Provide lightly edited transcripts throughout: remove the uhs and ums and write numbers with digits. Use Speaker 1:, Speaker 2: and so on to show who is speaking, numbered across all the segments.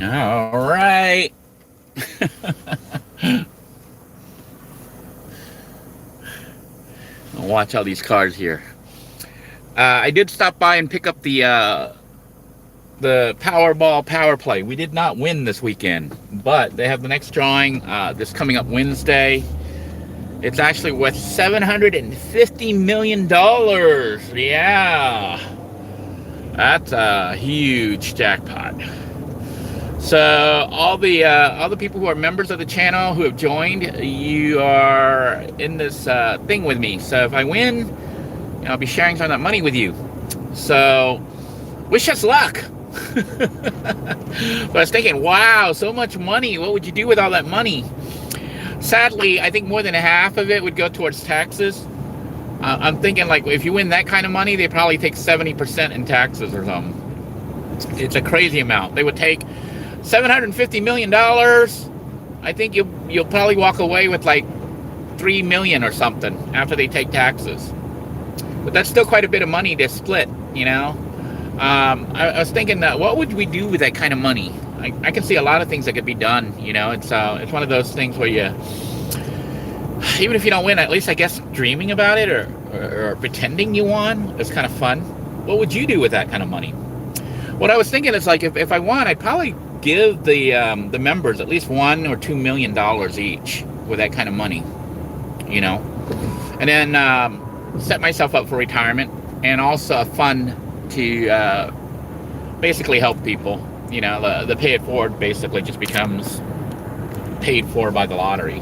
Speaker 1: All right. Watch all these cars here. I did stop by and pick up the Powerball Power Play. We did not win this weekend, but they have the next drawing this coming up Wednesday. It's actually worth $750 million. Yeah, that's a huge jackpot. So all the people who are members of the channel who have joined, you are in this thing with me. So if I win, I'll be sharing some of that money with you. So wish us luck. But I was thinking, wow, so much money. What would you do with all that money? Sadly, I think more than half of it would go towards taxes. I'm thinking, like, if you win that kind of money, they probably take 70% in taxes or something. It's a crazy amount. They would take $750 million. I think you'll probably walk away with like $3 million or something after they take taxes. But that's still quite a bit of money to split, you know. I was thinking that what would we do with that kind of money? I can see a lot of things that could be done. You know, it's one of those things where you, even if you don't win, at least I guess dreaming about it or pretending you won is kind of fun. What would you do with that kind of money? What I was thinking is, like, if I won, I'd probably give the members at least $1 or $2 million each with that kind of money, you know, and then set myself up for retirement and also a fund to basically help people. You know, the pay it forward basically just becomes paid for by the lottery.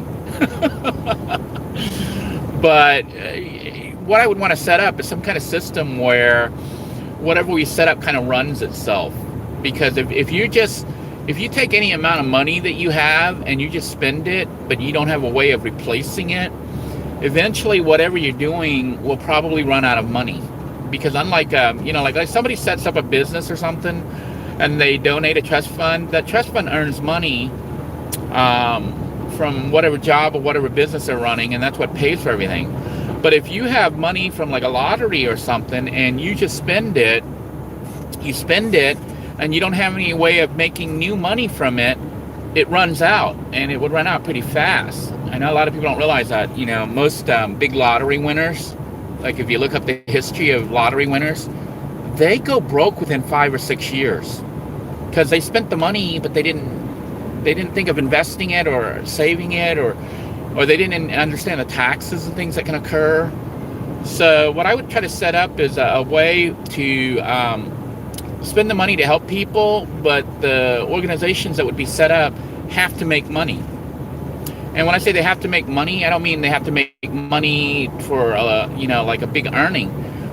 Speaker 1: But what I would want to set up is some kind of system where whatever we set up kind of runs itself. Because if you take any amount of money that you have and you just spend it, but you don't have a way of replacing it, eventually whatever you're doing will probably run out of money. Because unlike, like somebody sets up a business or something and they donate a trust fund, that trust fund earns money from whatever job or whatever business they're running, and that's what pays for everything. But if you have money from like a lottery or something and you just spend it, and you don't have any way of making new money from it, it runs out, and it would run out pretty fast. I know a lot of people don't realize that. You know, most big lottery winners, like if you look up the history of lottery winners, they go broke within 5 or 6 years because they spent the money, but they didn't think of investing it or saving it, or they didn't understand the taxes and things that can occur. So what I would try to set up is a way to spend the money to help people, but the organizations that would be set up have to make money. And when I say they have to make money, I don't mean they have to make money for like a big earning.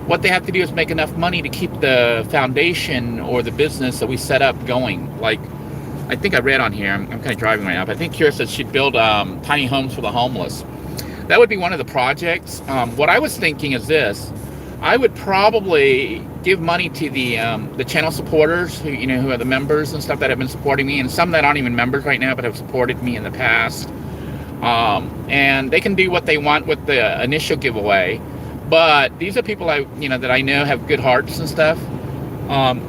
Speaker 1: What they have to do is make enough money to keep the foundation or the business that we set up going. Like, I think I read on here, I'm kind of driving right now, but I think Kira said she'd build tiny homes for the homeless. That would be one of the projects. What I was thinking is this: I would probably give money to the channel supporters who are the members and stuff that have been supporting me, and some that aren't even members right now but have supported me in the past. And they can do what they want with the initial giveaway. But these are people that I know have good hearts and stuff.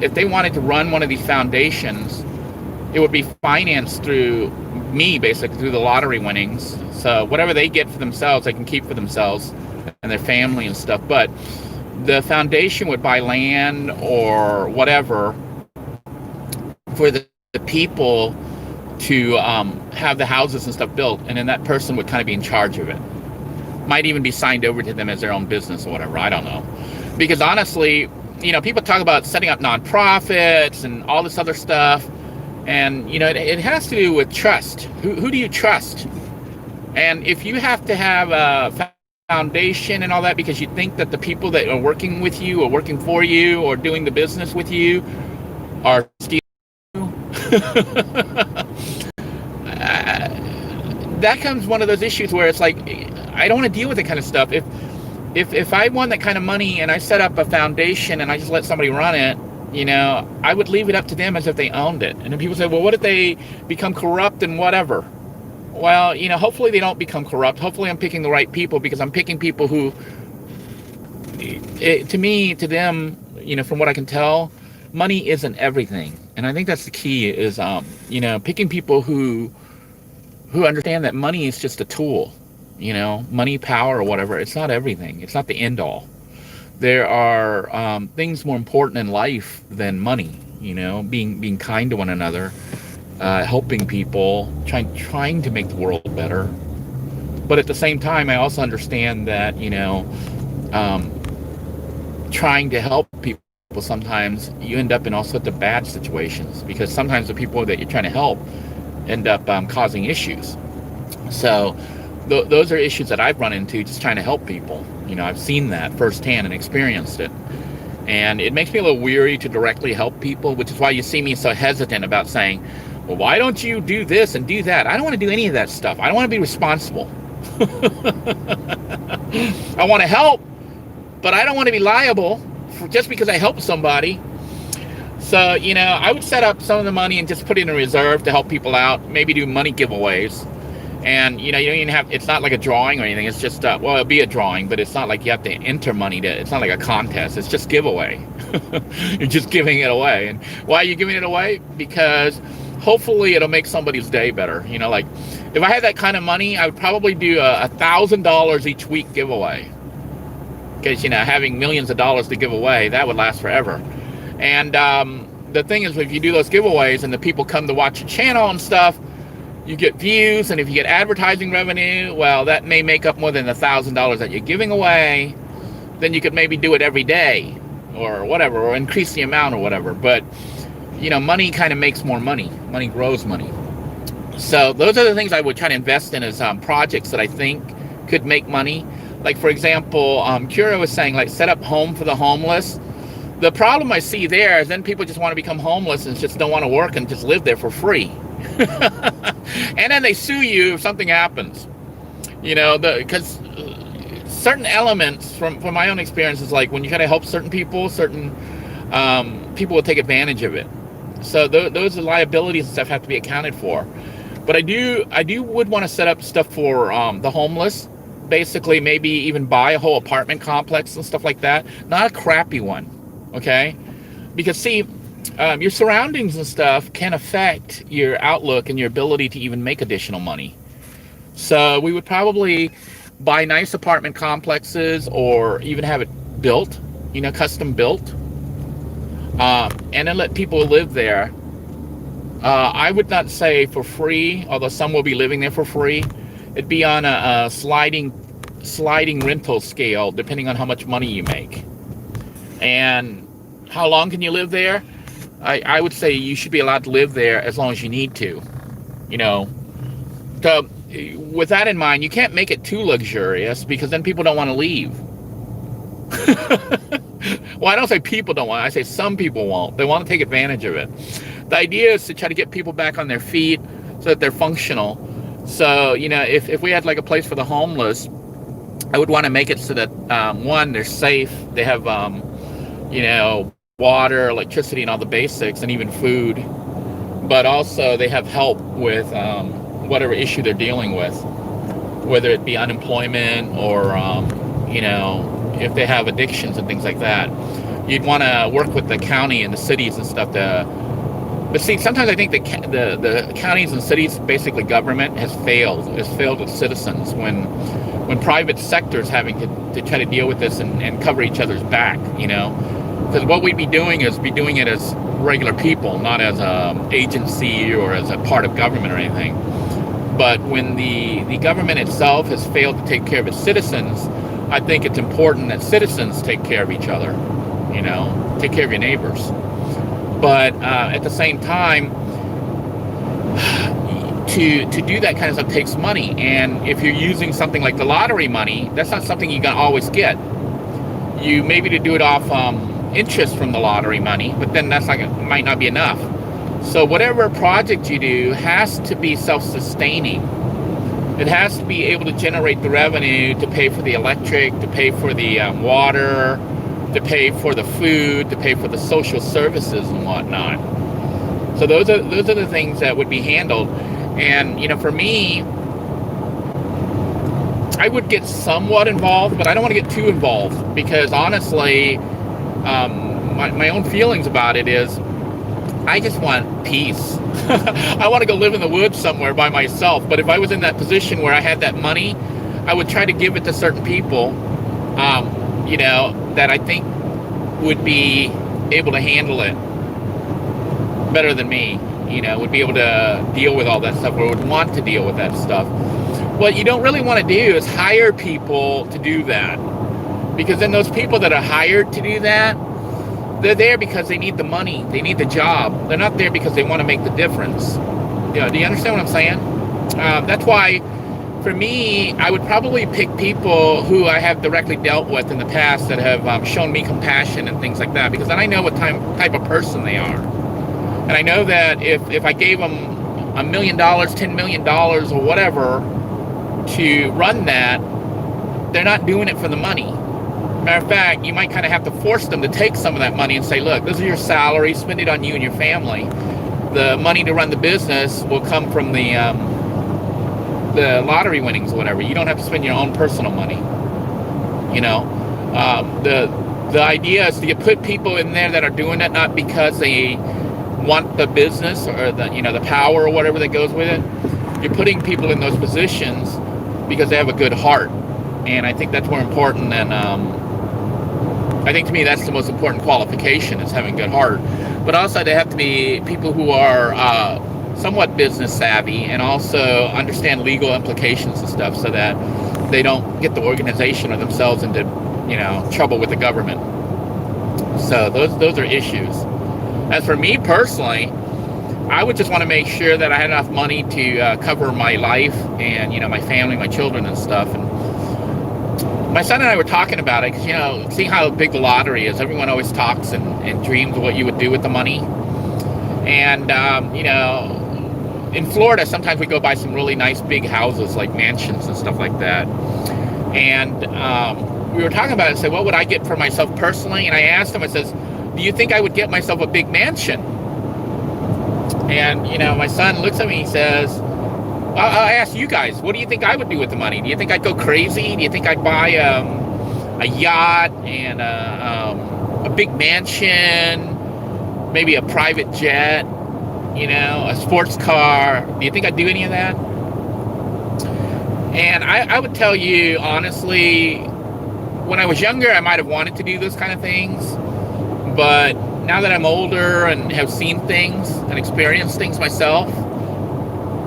Speaker 1: If they wanted to run one of these foundations, it would be financed through me, basically through the lottery winnings. So whatever they get for themselves, they can keep for themselves and their family and stuff. But the foundation would buy land or whatever for the people to have the houses and stuff built, and then that person would kind of be in charge of it. Might even be signed over to them as their own business or whatever. I don't know. Because honestly, people talk about setting up nonprofits and all this other stuff, and it has to do with trust. Who do you trust? And if you have to have a foundation and all that because you think that the people that are working with you or working for you or doing the business with you are stealing you, that comes one of those issues where it's like, I don't want to deal with that kind of stuff. If I won that kind of money and I set up a foundation and I just let somebody run it, I would leave it up to them as if they owned it. And then people say, well, what if they become corrupt and whatever? Well, hopefully they don't become corrupt. Hopefully I'm picking the right people, because I'm picking people who, to them, from what I can tell, money isn't everything. And I think that's the key is, picking people who understand that money is just a tool, money, power, or whatever. It's not everything. It's not the end all. There are things more important in life than money, being kind to one another, helping people, trying to make the world better. But at the same time, I also understand that, trying to help people, sometimes you end up in all sorts of bad situations, because sometimes the people that you're trying to help end up causing issues. So those are issues that I've run into just trying to help people. I've seen that firsthand and experienced it. And it makes me a little weary to directly help people, which is why you see me so hesitant about saying, well, why don't you do this and do that? I don't want to do any of that stuff. I don't want to be responsible. I want to help, but I don't want to be liable just because I help somebody. So, I would set up some of the money and just put it in a reserve to help people out, maybe do money giveaways. And, you don't even have, it's not like a drawing or anything. It's just, it'll be a drawing, but it's not like you have to enter money it's not like a contest. It's just giveaway. You're just giving it away. And why are you giving it away? Because hopefully it'll make somebody's day better. Like if I had that kind of money, I would probably do $1,000 each week giveaway. Because, having millions of dollars to give away, that would last forever. And the thing is, if you do those giveaways and the people come to watch your channel and stuff, you get views, and if you get advertising revenue, well, that may make up more than $1,000 that you're giving away. Then you could maybe do it every day or whatever, or increase the amount or whatever. But, money kind of makes more money. Money grows money. So those are the things I would try to invest in as projects that I think could make money. Like, for example, Kira was saying, like, set up home for the homeless. The problem I see there is then people just want to become homeless and just don't want to work and just live there for free. And then they sue you if something happens, because certain elements from my own experience is like when you try to help certain people will take advantage of it. So those liabilities and stuff have to be accounted for. But I would want to set up stuff for the homeless, basically maybe even buy a whole apartment complex and stuff like that. Not a crappy one, okay? Because see, your surroundings and stuff can affect your outlook and your ability to even make additional money. So we would probably buy nice apartment complexes or even have it built, custom built, and then let people live there. I would not say for free, although some will be living there for free. It'd be on a sliding rental scale, depending on how much money you make. And how long can you live there? I would say you should be allowed to live there as long as you need to, So with that in mind, you can't make it too luxurious because then people don't want to leave. Well, I don't say people don't want, I say some people won't. They want to take advantage of it. The idea is to try to get people back on their feet so that they're functional. So, if we had like a place for the homeless, I would want to make it so that, one, they're safe. They have, water, electricity, and all the basics, and even food. But also they have help with whatever issue they're dealing with, whether it be unemployment or, if they have addictions and things like that. You'd want to work with the county and the cities and stuff but see, sometimes I think the counties and cities, basically government, has failed with citizens when private sector is having to try to deal with this and cover each other's back, Because what we'd be doing is it as regular people, not as an agency or as a part of government or anything. But when the government itself has failed to take care of its citizens, I think it's important that citizens take care of each other, take care of your neighbors. But at the same time, to do that kind of stuff takes money. And if you're using something like the lottery money, that's not something you're going to always get. You maybe to do it off interest from the lottery money, but then might not be enough. So whatever project you do has to be self-sustaining. It has to be able to generate the revenue to pay for the electric, to pay for the water, to pay for the food, to pay for the social services and whatnot. So those are the things that would be handled. And for me, I would get somewhat involved, but I don't want to get too involved because honestly, my own feelings about it is I just want peace. I want to go live in the woods somewhere by myself. But if I was in that position where I had that money, I would try to give it to certain people, that I think would be able to handle it better than me, would be able to deal with all that stuff, or would want to deal with that stuff. What you don't really want to do is hire people to do that, because then those people that are hired to do that, they're there because they need the money, they need the job. They're not there because they want to make the difference. Do you understand what I'm saying? That's why, for me, I would probably pick people who I have directly dealt with in the past that have shown me compassion and things like that, because then I know what type of person they are. And I know that if I gave them $1 million, $10 million, or whatever to run that, they're not doing it for the money. Matter of fact, you might kind of have to force them to take some of that money and say, look, this is your salary, spend it on you and your family. The money to run the business will come from the lottery winnings or whatever. You don't have to spend your own personal money. The idea is to put people in there that are doing it not because they want the business or the power or whatever that goes with it. You're putting people in those positions because they have a good heart, and I think that's more important than I think, to me, that's the most important qualification, is having a good heart. But also they have to be people who are somewhat business savvy and also understand legal implications and stuff, so that they don't get the organization or themselves into trouble with the government. So those are issues. As for me personally, I would just want to make sure that I had enough money to cover my life and my family, my children and stuff. And my son and I were talking about it, because seeing how big the lottery is, everyone always talks and dreams of what you would do with the money. And in Florida, sometimes we go buy some really nice big houses, like mansions and stuff like that. And we were talking about it and said, what would I get for myself personally? And I asked him, I says, do you think I would get myself a big mansion? And my son looks at me, he says, I ask you guys, what do you think I would do with the money? Do you think I'd go crazy? Do you think I'd buy a yacht and a big mansion, maybe a private jet, a sports car? Do you think I'd do any of that? And I would tell you, honestly, when I was younger, I might have wanted to do those kind of things. But now that I'm older and have seen things and experienced things myself,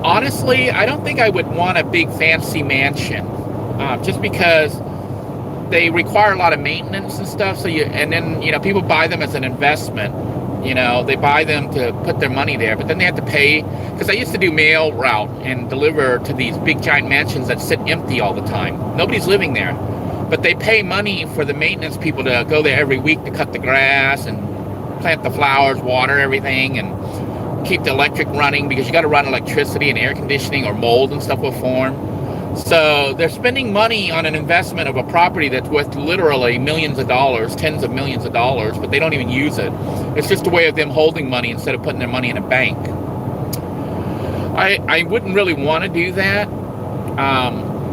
Speaker 1: honestly, I don't think I would want a big fancy mansion, just because they require a lot of maintenance and stuff. So then people buy them as an investment. They buy them to put their money there, but then they have to pay, because I used to do mail route and deliver to these big giant mansions that sit empty all the time. Nobody's living there, but they pay money for the maintenance people to go there every week to cut the grass and plant the flowers, water everything, and keep the electric running, because you got to run electricity and air conditioning, or mold and stuff will form. So they're spending money on an investment of a property that's worth literally millions of dollars, tens of millions of dollars, but they don't even use it. It's just a way of them holding money instead of putting their money in a bank. I wouldn't really want to do that.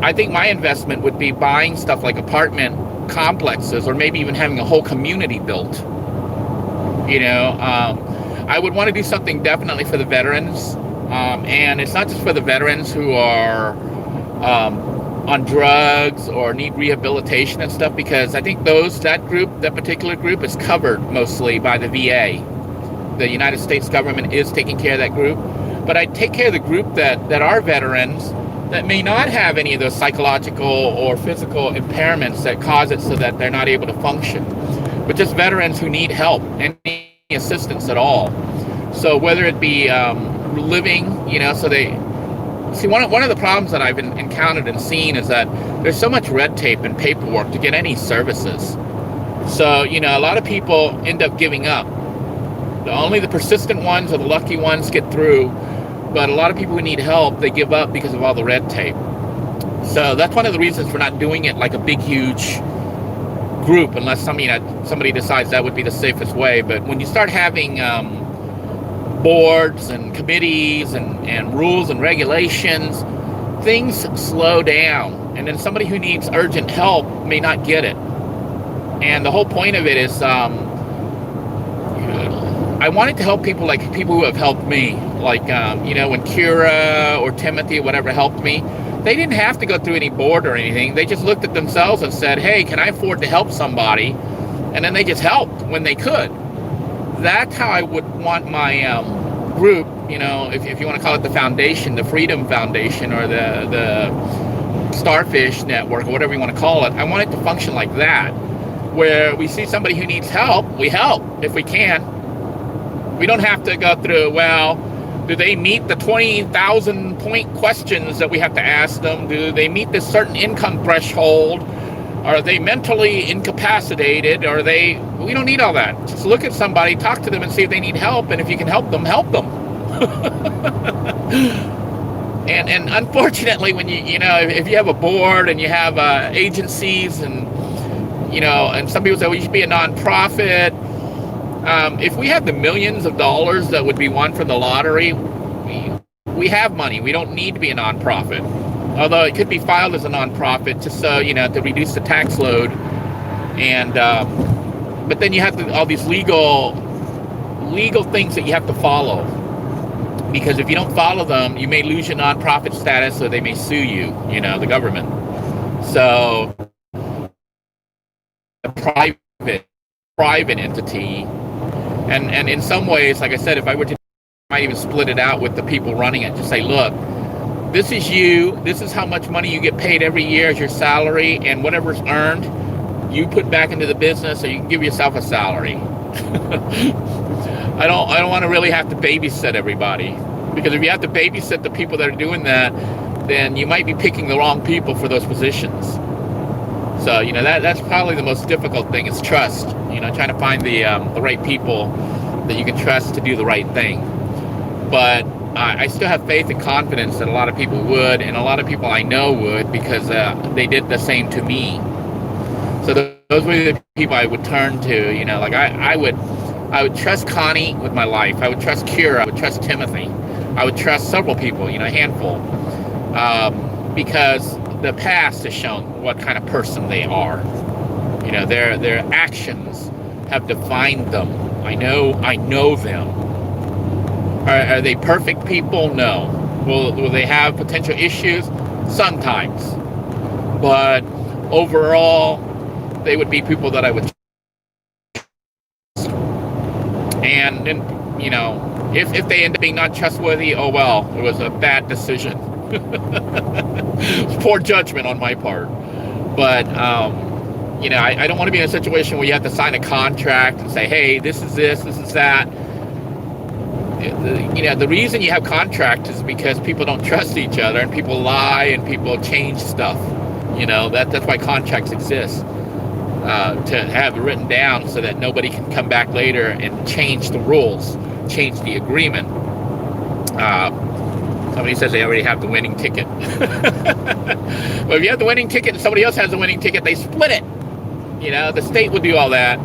Speaker 1: I think my investment would be buying stuff like apartment complexes, or maybe even having a whole community built. I would want to do something definitely for the veterans. And it's not just for the veterans who are on drugs or need rehabilitation and stuff, because I think that particular group is covered mostly by the VA. The United States government is taking care of that group. But I take care of the group that are veterans that may not have any of those psychological or physical impairments that cause it so that they're not able to function, but just veterans who need help, any assistance at all. So whether it be living, so they see, one of the problems that I've encountered and seen is that there's so much red tape and paperwork to get any services. So a lot of people end up giving up. Only the persistent ones or the lucky ones get through, but a lot of people who need help, they give up because of all the red tape. So that's one of the reasons for not doing it like a big, huge group, unless somebody decides that would be the safest way. But when you start having boards and committees and rules and regulations, things slow down, and then somebody who needs urgent help may not get it. And the whole point of it is I wanted to help people like people who have helped me, like when Kira or Timothy or whatever helped me. They didn't have to go through any board or anything. They just looked at themselves and said, hey, can I afford to help somebody? And then they just helped when they could. That's how I would want my group, if you want to call it the foundation, the Freedom Foundation, or the Starfish Network, or whatever you want to call it. I want it to function like that, where we see somebody who needs help, we help if we can. We don't have to go through, do they meet the 20,000 point questions that we have to ask them? Do they meet this certain income threshold? Are they mentally incapacitated? We don't need all that. Just look at somebody, talk to them, and see if they need help. And if you can help them, help them. and unfortunately, when if you have a board and you have agencies and some people say, well, you should be a nonprofit. If we have the millions of dollars that would be won from the lottery, we have money. We don't need to be a nonprofit. Although it could be filed as a nonprofit just so, to reduce the tax load. And but then you have all these legal things that you have to follow. Because if you don't follow them, you may lose your nonprofit status, or they may sue you, the government. So a private entity. And in some ways, like I said, if I were to, I might even split it out with the people running it. Just say, look, this is you. This is how much money you get paid every year as your salary, and whatever's earned, you put back into the business, or you can give yourself a salary. I don't want to really have to babysit everybody, because if you have to babysit the people that are doing that, then you might be picking the wrong people for those positions. So that's probably the most difficult thing, is trust. Trying to find the right people that you can trust to do the right thing. But I still have faith and confidence that a lot of people would, and a lot of people I know would, because they did the same to me. So those were the people I would turn to. I would trust Connie with my life. I would trust Kira. I would trust Timothy. I would trust several people. A handful, because the past has shown what kind of person they are. Their actions have defined them. I know them. Are they perfect people? No. Will they have potential issues? Sometimes. But overall, they would be people that I would trust. And if they end up being not trustworthy, oh well, it was a bad decision. Poor judgment on my part. But I don't want to be in a situation where you have to sign a contract and say, hey, this is that. The reason you have contracts is because people don't trust each other, and people lie, and people change stuff. That's why contracts exist, to have it written down so that nobody can come back later and change the rules, change the agreement. Somebody says they already have the winning ticket. Well, if you have the winning ticket and somebody else has the winning ticket, they split it. The state will do all that.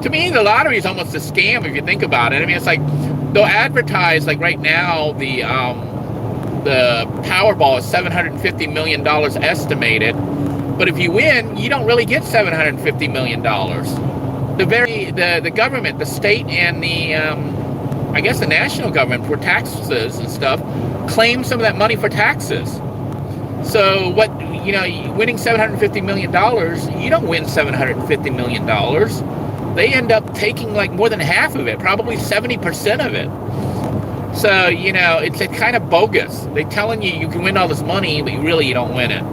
Speaker 1: To me, the lottery is almost a scam if you think about it. I mean, it's like they'll advertise, like right now, the Powerball is $750 million estimated. But if you win, you don't really get $750 million. The government, the state, and the I guess the national government, for taxes and stuff, claim some of that money for taxes. So winning $750 million, you don't win $750 million. They end up taking like more than half of it, probably 70% of it. So, it's a kind of bogus. They're telling you can win all this money, but you don't win it.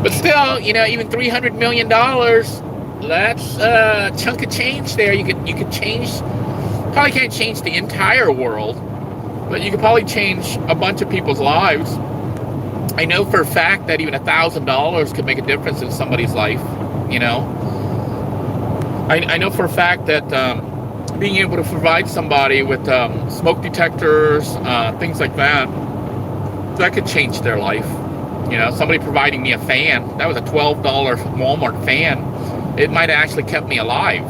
Speaker 1: But still, even $300 million, that's a chunk of change there. You could change, probably can't change the entire world, but you could probably change a bunch of people's lives. I know for a fact that even $1,000 could make a difference in somebody's life. I know for a fact that being able to provide somebody with smoke detectors, things like that could change their life. Somebody providing me a fan, that was a $12 Walmart fan. It might have actually kept me alive.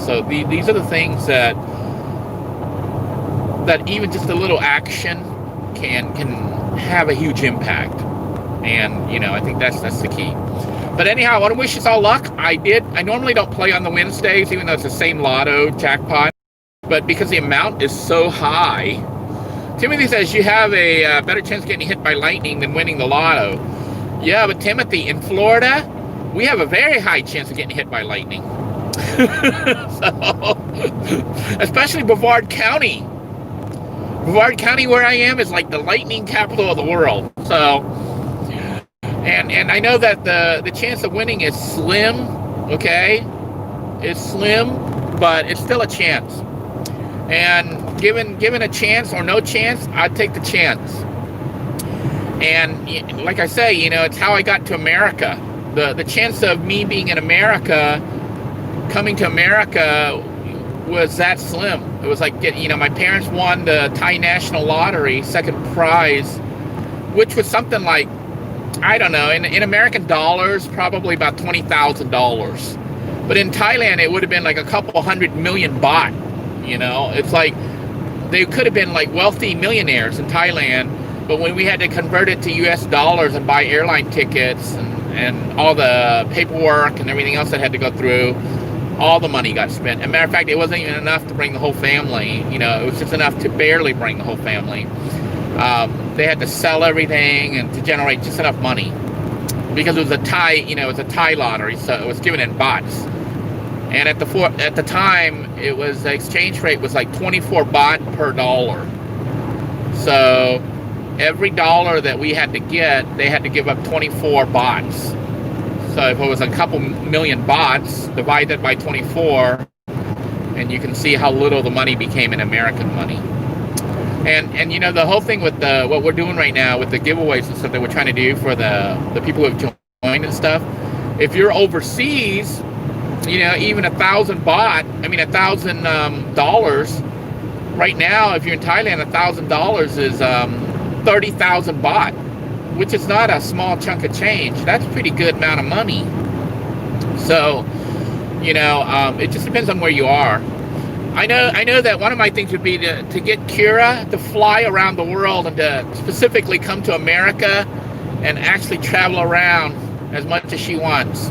Speaker 1: So these are the things that even just a little action can have a huge impact. And I think that's the key. But anyhow, I want to wish us all luck. I normally don't play on the Wednesdays, even though it's the same lotto jackpot. But because the amount is so high, Timothy says you have a better chance of getting hit by lightning than winning the lotto. Yeah, but Timothy, in Florida, we have a very high chance of getting hit by lightning. So, especially Brevard County. Brevard County, where I am, is like the lightning capital of the world. So, and I know that the chance of winning is slim, okay? It's slim, but it's still a chance. And given a chance or no chance, I'd take the chance. And like I say, it's how I got to America. The chance of me being in America, coming to America, was that slim. It was like, my parents won the Thai National Lottery, second prize, which was something like, I don't know, in American dollars, probably about $20,000. But in Thailand, it would have been like a couple 100 million baht. It's like they could have been like wealthy millionaires in Thailand, but when we had to convert it to US dollars and buy airline tickets and all the paperwork and everything else that had to go through, all the money got spent. As a matter of fact, it wasn't even enough to bring the whole family. It was just enough to barely bring the whole family. They had to sell everything and to generate just enough money, because it was a Thai lottery, so it was given in bahts. And at the time, the exchange rate was like 24 baht per dollar. So every dollar that we had to get, they had to give up 24 bahts. So if it was a couple million bahts, divide that by 24, and you can see how little the money became in American money. And the whole thing with what we're doing right now with the giveaways and stuff that we're trying to do for the people who have joined and stuff, if you're overseas, even 1,000 baht, $1,000 right now, if you're in Thailand, $1,000 is 30,000 baht, which is not a small chunk of change. That's a pretty good amount of money. So, it just depends on where you are. I know that one of my things would be to get Kira to fly around the world and to specifically come to America and actually travel around as much as she wants.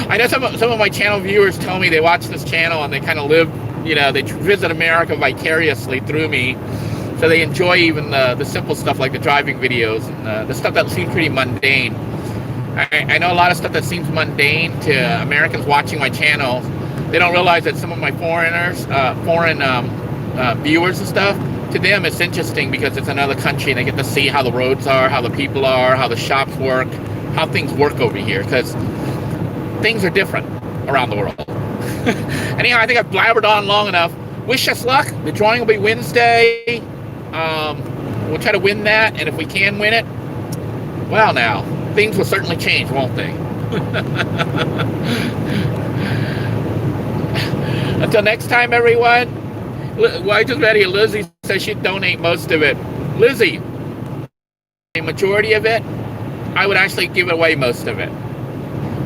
Speaker 1: I know some of my channel viewers tell me they watch this channel and they kind of live, they visit America vicariously through me. So they enjoy even the simple stuff like the driving videos and the stuff that seems pretty mundane. I know a lot of stuff that seems mundane to Americans watching my channel. They don't realize that some of my foreign viewers and stuff, to them it's interesting because it's another country and they get to see how the roads are, how the people are, how the shops work, how things work over here, because things are different around the world. Anyhow, I think I've blabbered on long enough. Wish us luck. The drawing will be Wednesday. We'll try to win that, and if we can win it, well, now things will certainly change, won't they? Until next time, everyone. Well, I just read here, Lizzie says she'd donate most of it. Lizzie, the majority of it, I would actually give away most of it.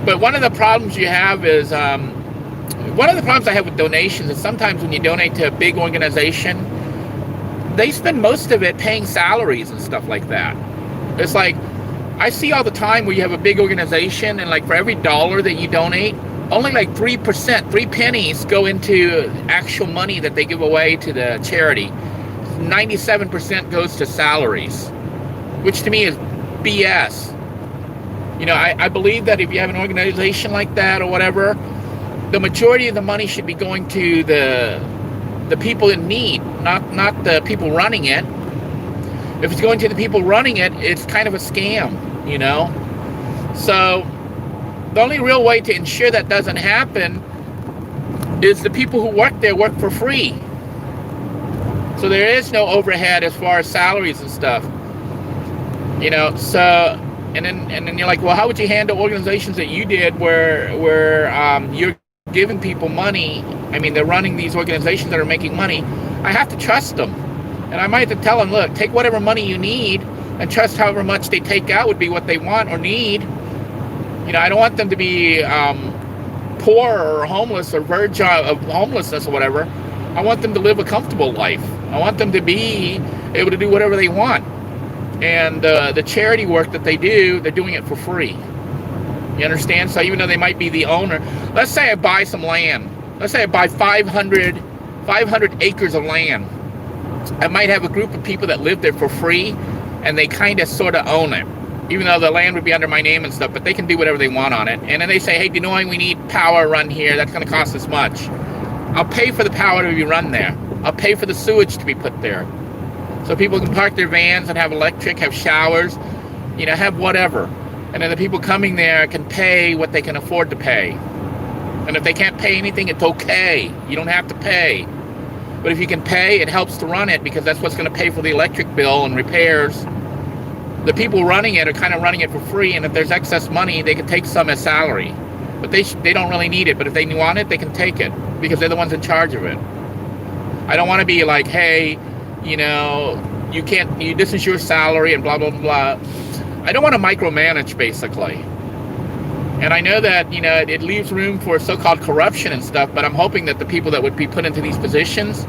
Speaker 1: But one of the problems you have is, one of the problems I have with donations is sometimes when you donate to a big organization, they spend most of it paying salaries and stuff like that. It's like, I see all the time where you have a big organization and like for every dollar that you donate, only like 3%, 3 pennies go into actual money that they give away to the charity. 97% goes to salaries, which to me is BS. I believe that if you have an organization like that or whatever, the majority of the money should be going to the people in need, not the people running it. If it's going to the people running it, it's kind of a scam, So the only real way to ensure that doesn't happen is the people who work there work for free. So there is no overhead as far as salaries and stuff. So and then you're like, well, how would you handle organizations that you did where you're giving people money? They're running these organizations that are making money. I have to trust them. And I might have to tell them, look, take whatever money you need and trust however much they take out would be what they want or need. I don't want them to be poor or homeless or verge of homelessness or whatever. I want them to live a comfortable life. I want them to be able to do whatever they want. And the charity work that they do, they're doing it for free. You understand? So even though they might be the owner, let's say I buy some land. Let's say I buy 500 acres of land. I might have a group of people that live there for free, and they kind of sort of own it, even though the land would be under my name and stuff, but they can do whatever they want on it. And then they say, hey, Denoy, we need power run here. That's going to cost us much. I'll pay for the power to be run there. I'll pay for the sewage to be put there. So people can park their vans and have electric, have showers, you know, have whatever. And then the people coming there can pay what they can afford to pay. And if they can't pay anything, it's okay. You don't have to pay. But if you can pay, it helps to run it, because that's what's going to pay for the electric bill and repairs. The people running it are kind of running it for free, and if there's excess money, they can take some as salary. But they don't really need it. But if they want it, they can take it, because they're the ones in charge of it. I don't want to be like, hey, you know, this is your salary and blah, blah, blah. I don't want to micromanage, basically. And I know that, you know, it leaves room for so-called corruption and stuff, but I'm hoping that the people that would be put into these positions,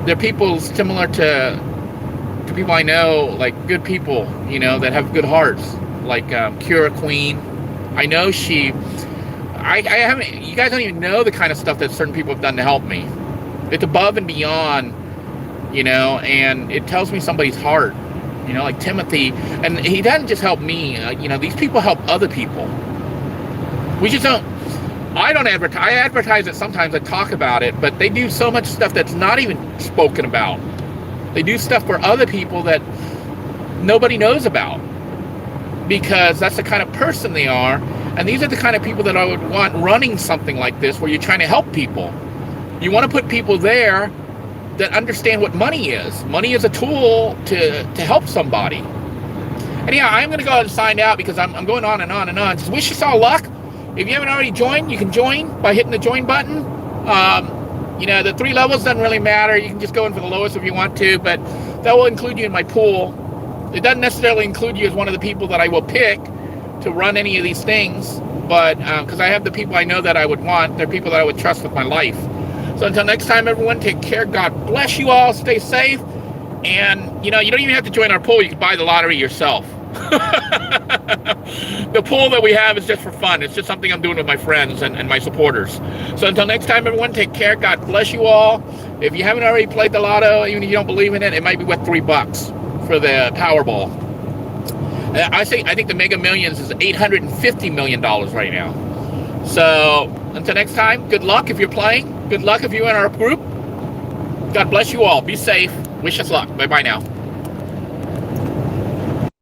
Speaker 1: they're people similar to people I know, like good people, you know, that have good hearts, like Cura Queen. I know I haven't, you guys don't even know the kind of stuff that certain people have done to help me. It's above and beyond, you know, and it tells me somebody's heart, you know, like Timothy. And he doesn't just help me, you know, these people help other people. We just don't, I don't advertise. I advertise it sometimes, I talk about it, but they do so much stuff that's not even spoken about. They do stuff for other people that nobody knows about, because that's the kind of person they are. And these are the kind of people that I would want running something like this, where you're trying to help people. You want to put people there that understand what money is. Money is a tool to help somebody. Anyhow, I'm going to go ahead and sign out, because I'm going on and on and on. Just wish us all luck. If you haven't already joined, you can join by hitting the join button. You know, the 3 levels doesn't really matter. You can just go in for the lowest if you want to, but that will include you in my pool. It doesn't necessarily include you as one of the people that I will pick to run any of these things, but because I have the people I know that I would want. They're people that I would trust with my life. So until next time, everyone, take care. God bless you all. Stay safe. And, you know, you don't even have to join our pool. You can buy the lottery yourself. The pool that we have is just for fun. It's just something I'm doing with my friends and my supporters. So until next time, everyone, take care. God bless you all. If you haven't already played the lotto, even if you don't believe in it, it might be worth $3 for the Powerball. I think the Mega Millions is $850 million right now. So until next time, good luck if you're playing. Good luck if you're in our group. God bless you all. Be safe. Wish us luck. Bye-bye now.